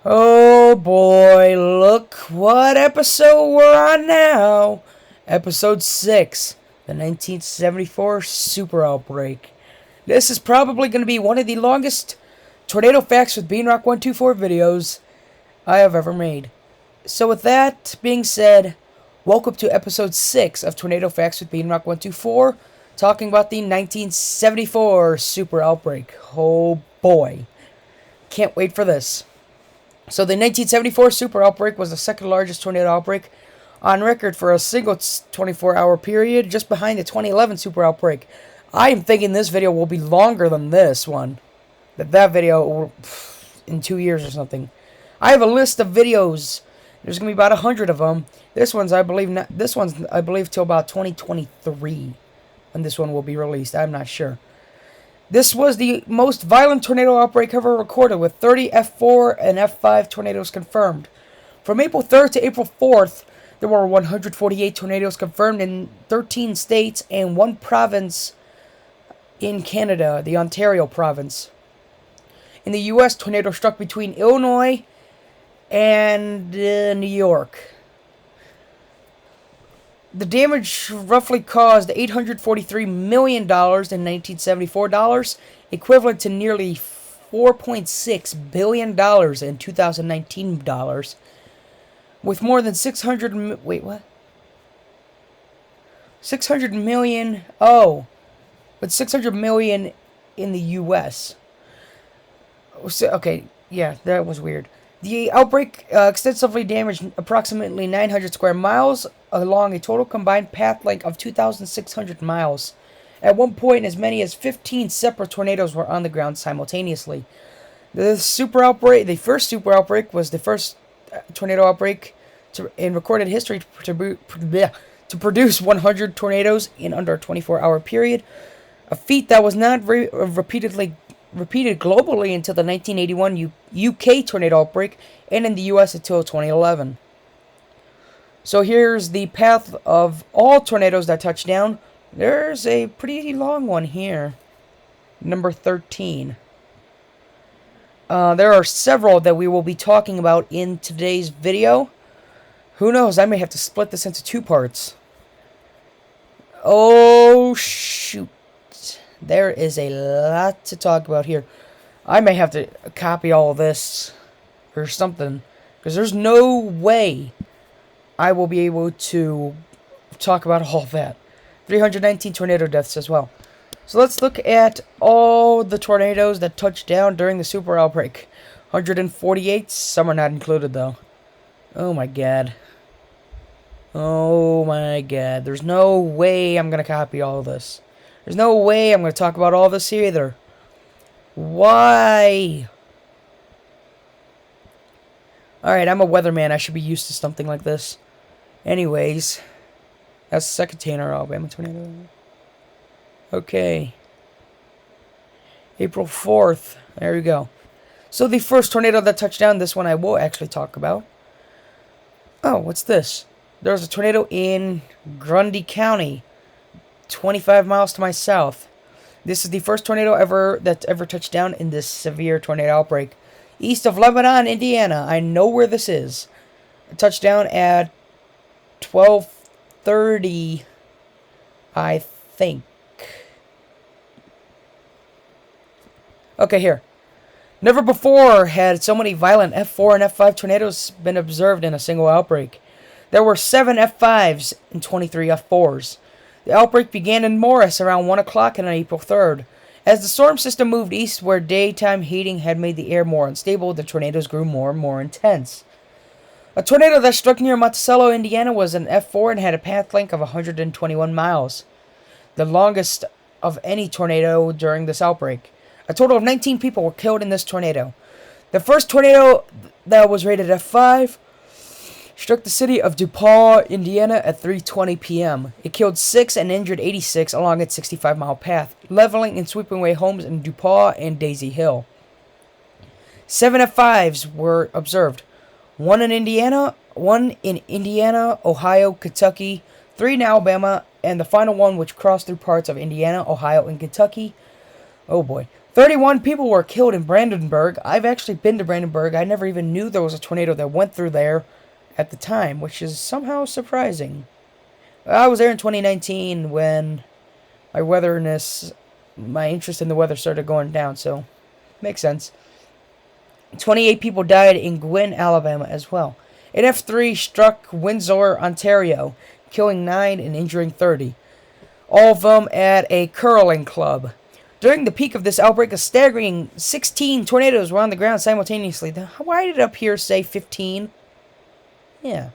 Oh boy, look what episode we're on now. Episode 6, the 1974 Super Outbreak. This is probably going to be one of the longest Tornado Facts with Beanrock124 videos I have ever made. So with that being said, welcome to episode 6 of Tornado Facts with Beanrock124, talking about the 1974 Super Outbreak. Oh boy, can't wait for this. So the 1974 Super Outbreak was the second largest tornado outbreak on record for a single 24-hour period, just behind the 2011 Super Outbreak. I am thinking this video will be longer than this one. That video in 2 years or something. I have a list of videos. There's gonna be about 100 of them. This one's I believe till about 2023 when this one will be released. I'm not sure. This was the most violent tornado outbreak ever recorded, with 30 F4 and F5 tornadoes confirmed. From April 3rd to April 4th, there were 148 tornadoes confirmed in 13 states and one province in Canada, the Ontario province. In the U.S., tornadoes struck between Illinois and New York. The damage roughly caused $843 million in 1974 dollars, equivalent to nearly $4.6 billion in 2019 dollars, with more than 600 million, 600 million in the U.S. Okay, yeah, that was weird. The outbreak extensively damaged approximately 900 square miles along a total combined path length of 2,600 miles. At one point, as many as 15 separate tornadoes were on the ground simultaneously. The first super outbreak, was the first tornado outbreak in recorded history to produce 100 tornadoes in under a 24-hour period, a feat that was not repeated globally until the 1981 UK tornado outbreak, and in the US until 2011. So here's the path of all tornadoes that touched down. There's a pretty long one here. Number 13. There are several that we will be talking about in today's video. Who knows, I may have to split this into two parts. Oh, shoot. There is a lot to talk about here. I may have to copy all of this or something, because there's no way I will be able to talk about all of that. 319 tornado deaths as well. So let's look at all the tornadoes that touched down during the super outbreak. 148, some are not included though. Oh my god. Oh my god. There's no way I'm going to copy all of this. There's no way I'm going to talk about all this either. Why? Alright, I'm a weatherman. I should be used to something like this. Anyways, that's the second Tanner Alabama tornado. Okay. April 4th. There we go. So the first tornado that touched down, this one I will actually talk about. Oh, what's this? There was a tornado in Grundy County, 25 miles to my south. This is the first tornado that ever touched down in this severe tornado outbreak. East of Lebanon, Indiana. I know where this is. It touched down at 12:30, I think. Okay, here. Never before had so many violent F4 and F5 tornadoes been observed in a single outbreak. There were 7 F5s and 23 F4s. The outbreak began in Morris around 1 o'clock on April 3rd. As the storm system moved east, where daytime heating had made the air more unstable, the tornadoes grew more and more intense. A tornado that struck near Monticello, Indiana was an F4 and had a path length of 121 miles, the longest of any tornado during this outbreak. A total of 19 people were killed in this tornado. The first tornado that was rated F5 struck the city of DuPont, Indiana at 3:20 p.m. It killed 6 and injured 86 along its 65-mile path, leveling and sweeping away homes in DuPont and Daisy Hill. 7 F5s were observed. One in Indiana, Ohio, Kentucky, 3 in Alabama, and the final one which crossed through parts of Indiana, Ohio, and Kentucky. Oh boy. 31 people were killed in Brandenburg. I've actually been to Brandenburg. I never even knew there was a tornado that went through there at the time, which is somehow surprising. I was there in 2019 when my interest in the weather started going down, so makes sense. 28 people died in Gwynn, Alabama as well. An F3 struck Windsor, Ontario, killing 9 and injuring 30. All of them at a curling club. During the peak of this outbreak, a staggering 16 tornadoes were on the ground simultaneously. Why did it up here say 15? Yeah.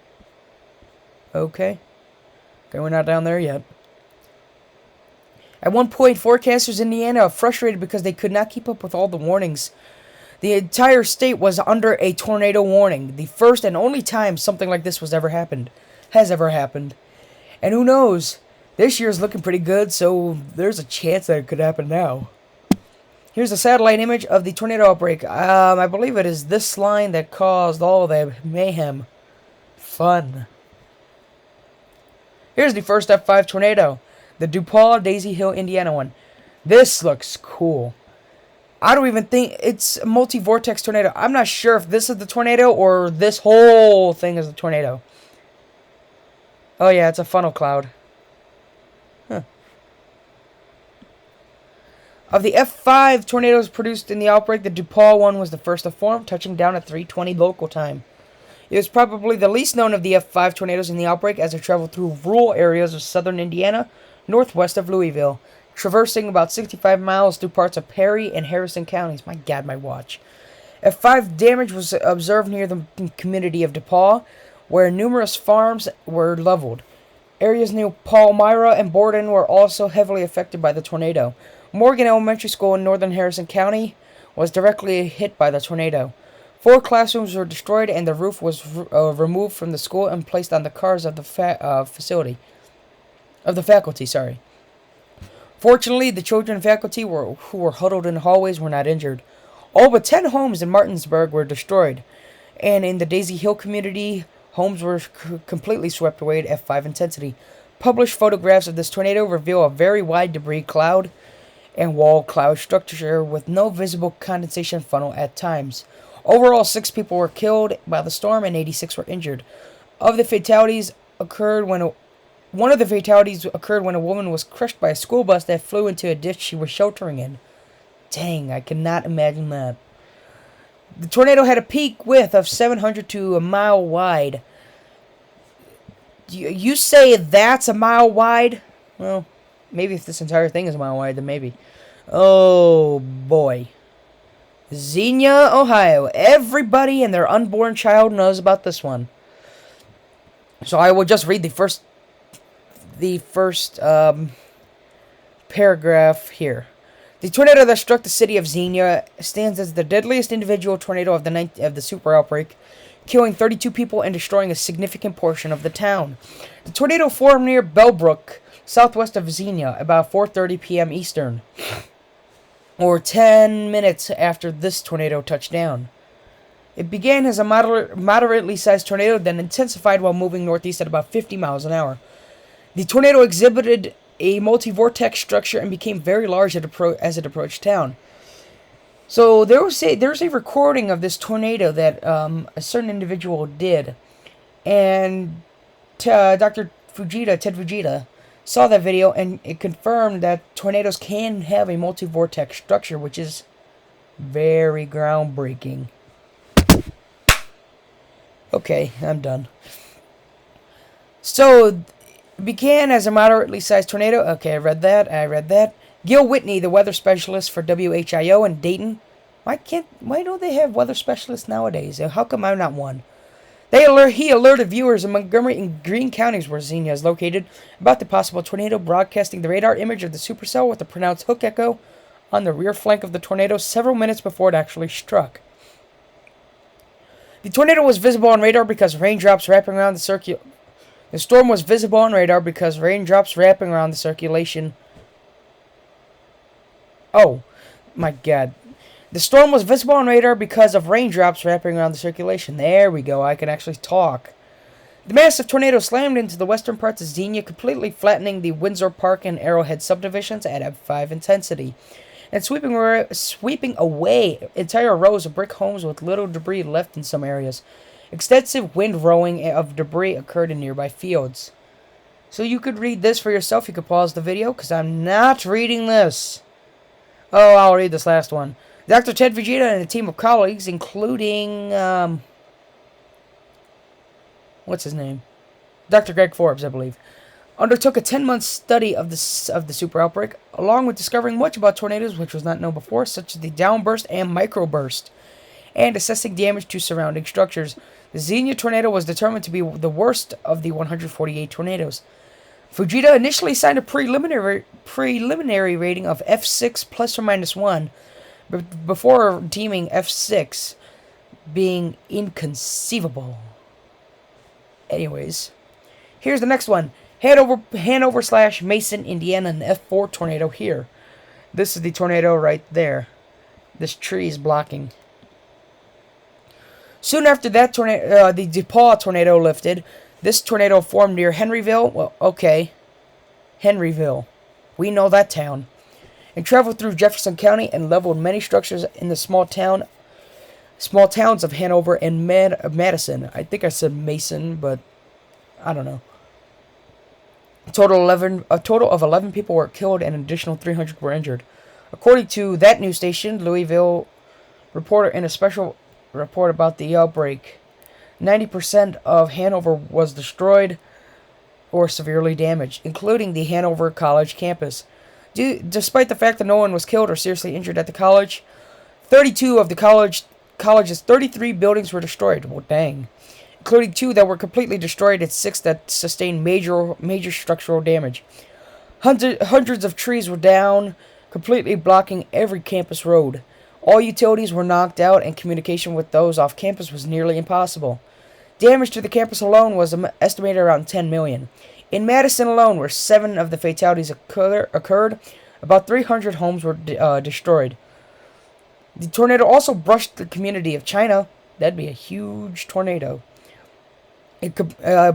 Okay, we're not down there yet. At one point, forecasters in Indiana are frustrated because they could not keep up with all the warnings. The entire state was under a tornado warning. The first and only time something like this has ever happened. And who knows? This year's looking pretty good, so there's a chance that it could happen now. Here's a satellite image of the tornado outbreak. I believe it is this line that caused all the mayhem. Fun. Here's the first F5 tornado. The DuPaul, Daisy Hill, Indiana one. This looks cool. I don't even think it's a multi-vortex tornado. I'm not sure if this is the tornado or this whole thing is the tornado. Oh yeah, it's a funnel cloud. Huh. Of the F5 tornadoes produced in the outbreak, the DuPaul one was the first to form, touching down at 3:20 local time. It was probably the least known of the F5 tornadoes in the outbreak as it traveled through rural areas of southern Indiana, northwest of Louisville, traversing about 65 miles through parts of Perry and Harrison counties. My God, my watch. F5 damage was observed near the community of DePaul, where numerous farms were leveled. Areas near Palmyra and Borden were also heavily affected by the tornado. Morgan Elementary School in northern Harrison County was directly hit by the tornado. 4 classrooms were destroyed, and the roof was removed from the school and placed on the cars of the faculty. Fortunately, the children and faculty who were huddled in the hallways were not injured. All but 10 homes in Martinsburg were destroyed, and in the Daisy Hill community, homes were completely swept away at F5 intensity. Published photographs of this tornado reveal a very wide debris cloud and wall cloud structure with no visible condensation funnel at times. Overall, 6 people were killed by the storm and 86 were injured. One of the fatalities occurred when a woman was crushed by a school bus that flew into a ditch she was sheltering in. Dang, I cannot imagine that. The tornado had a peak width of 700 to a mile wide. You say that's a mile wide? Well, maybe if this entire thing is a mile wide, then maybe. Oh, boy. Xenia, Ohio. Everybody and their unborn child knows about this one. So I will just read the first paragraph here. The tornado that struck the city of Xenia stands as the deadliest individual tornado of the super outbreak, killing 32 people and destroying a significant portion of the town. The tornado formed near Bellbrook, southwest of Xenia, about 4:30 p.m. Eastern, or 10 minutes after this tornado touched down. It began as a moderately sized tornado, then intensified while moving northeast at about 50 miles an hour. The tornado exhibited a multi-vortex structure and became very large as it approached town. So there's a recording of this tornado that a certain individual did, and Ted Fujita, saw that video, and it confirmed that tornadoes can have a multi-vortex structure, which is very groundbreaking. Okay, I'm done. So, it began as a moderately sized tornado. Okay, I read that. Gil Whitney, the weather specialist for WHIO in Dayton. Why don't they have weather specialists nowadays? How come I'm not one? He alerted viewers in Montgomery and Greene counties, where Xenia is located, about the possible tornado, broadcasting the radar image of the supercell with a pronounced hook echo on the rear flank of the tornado several minutes before it actually struck. The tornado was visible on radar because raindrops wrapping around the The storm was visible on radar because raindrops wrapping around the circulation. Oh, my God. The storm was visible on radar because of raindrops wrapping around the circulation. There we go. I can actually talk. The massive tornado slammed into the western parts of Xenia, completely flattening the Windsor Park and Arrowhead subdivisions at F5 intensity. and sweeping away entire rows of brick homes with little debris left in some areas. Extensive windrowing of debris occurred in nearby fields. So you could read this for yourself. You could pause the video, because I'm not reading this. Oh, I'll read this last one. Dr. Ted Vegeta and a team of colleagues, including, what's his name? Dr. Greg Forbes, I believe, undertook a 10-month study of the super outbreak, along with discovering much about tornadoes which was not known before, such as the downburst and microburst, and assessing damage to surrounding structures. The Xenia tornado was determined to be the worst of the 148 tornadoes. Fujita initially signed a preliminary rating of F6 plus or minus 1, before deeming F6 being inconceivable. Anyways, here's the next one. Hanover/Mason, Indiana, an F4 tornado here. This is the tornado right there. This tree is blocking. Soon after that the DePaul tornado lifted. This tornado formed near Henryville. Well, okay. Henryville. We know that town. And traveled through Jefferson County and leveled many structures in the small towns of Hanover and Madison. I think I said Mason, but I don't know. A total of 11 people were killed and an additional 300 were injured. According to that news station, Louisville reporter in a special report about the outbreak, 90% of Hanover was destroyed or severely damaged, including the Hanover College campus. Despite the fact that no one was killed or seriously injured at the college, 32 of the college's 33 buildings were destroyed. Well, dang. Including 2 that were completely destroyed and 6 that sustained major structural damage. Hundreds of trees were down, completely blocking every campus road. All utilities were knocked out, and communication with those off campus was nearly impossible. Damage to the campus alone was estimated around $10 million. In Madison alone, where 7 of the fatalities occurred, about 300 homes were destroyed. The tornado also brushed the community of China. That'd be a huge tornado. It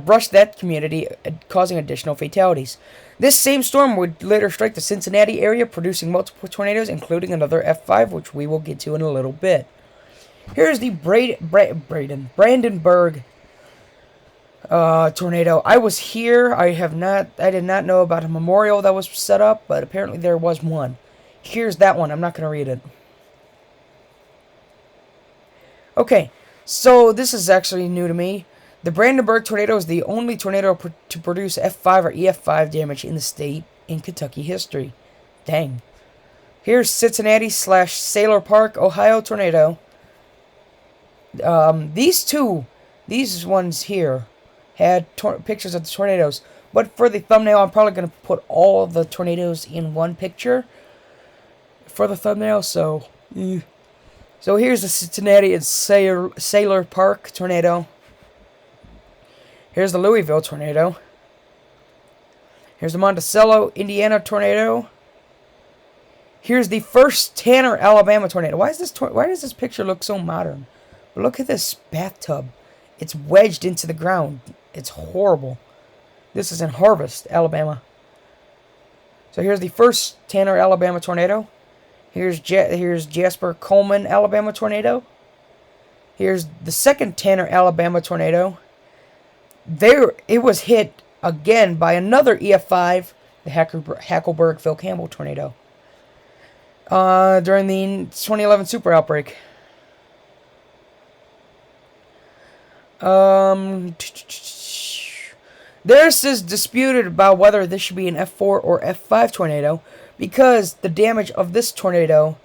brushed that community, causing additional fatalities. This same storm would later strike the Cincinnati area, producing multiple tornadoes, including another F5, which we will get to in a little bit. Here's the Brandenburg tornado. I was here. I did not know about a memorial that was set up, but apparently there was one. Here's that one. I'm not going to read it. Okay, so this is actually new to me. The Brandenburg tornado is the only tornado to produce F5 or EF5 damage in the state in Kentucky history. Dang. Here's Cincinnati/Sailor Park, Ohio tornado. These ones here had pictures of the tornadoes. But for the thumbnail, I'm probably going to put all of the tornadoes in one picture for the thumbnail. So here's the Cincinnati and Sailor Park tornado. Here's the Louisville tornado. Here's the Monticello, Indiana tornado. Here's the first Tanner, Alabama tornado. Why does this picture look so modern? But look at this bathtub. It's wedged into the ground. It's horrible. This is in Harvest, Alabama. So here's the first Tanner, Alabama tornado. Here's Jasper Coleman, Alabama tornado. Here's the second Tanner, Alabama tornado. It was hit again by another EF5, the Hackleburg Phil Campbell tornado, during the 2011 super outbreak. There's this disputed about whether this should be an F4 or F5 tornado, because the damage of this tornado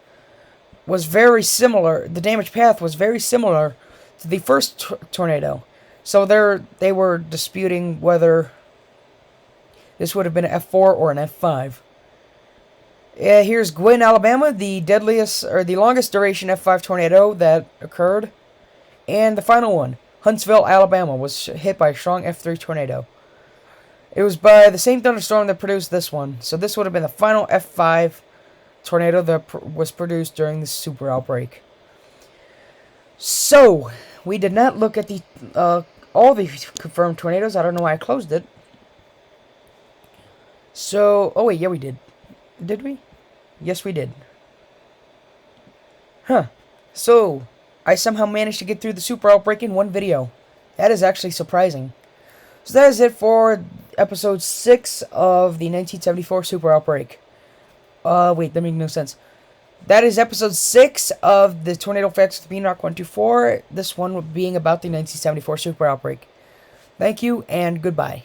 was very similar. The damage path was very similar to the first tornado. So they were disputing whether this would have been an F4 or an F5. Here's Gwynn, Alabama, the longest duration F5 tornado that occurred. And the final one, Huntsville, Alabama, was hit by a strong F3 tornado. It was by the same thunderstorm that produced this one. So this would have been the final F5 tornado that was produced during the super outbreak. So we did not look at all the confirmed tornadoes. I don't know why I closed it. So, oh wait, yeah we did. Did we? Yes, we did. Huh. So, I somehow managed to get through the super outbreak in one video. That is actually surprising. So that is it for episode 6 of the 1974 super outbreak. Wait, that makes no sense. That is episode 6 of the Tornado Facts with Beanrock124. This one being about the 1974 super outbreak. Thank you, and goodbye.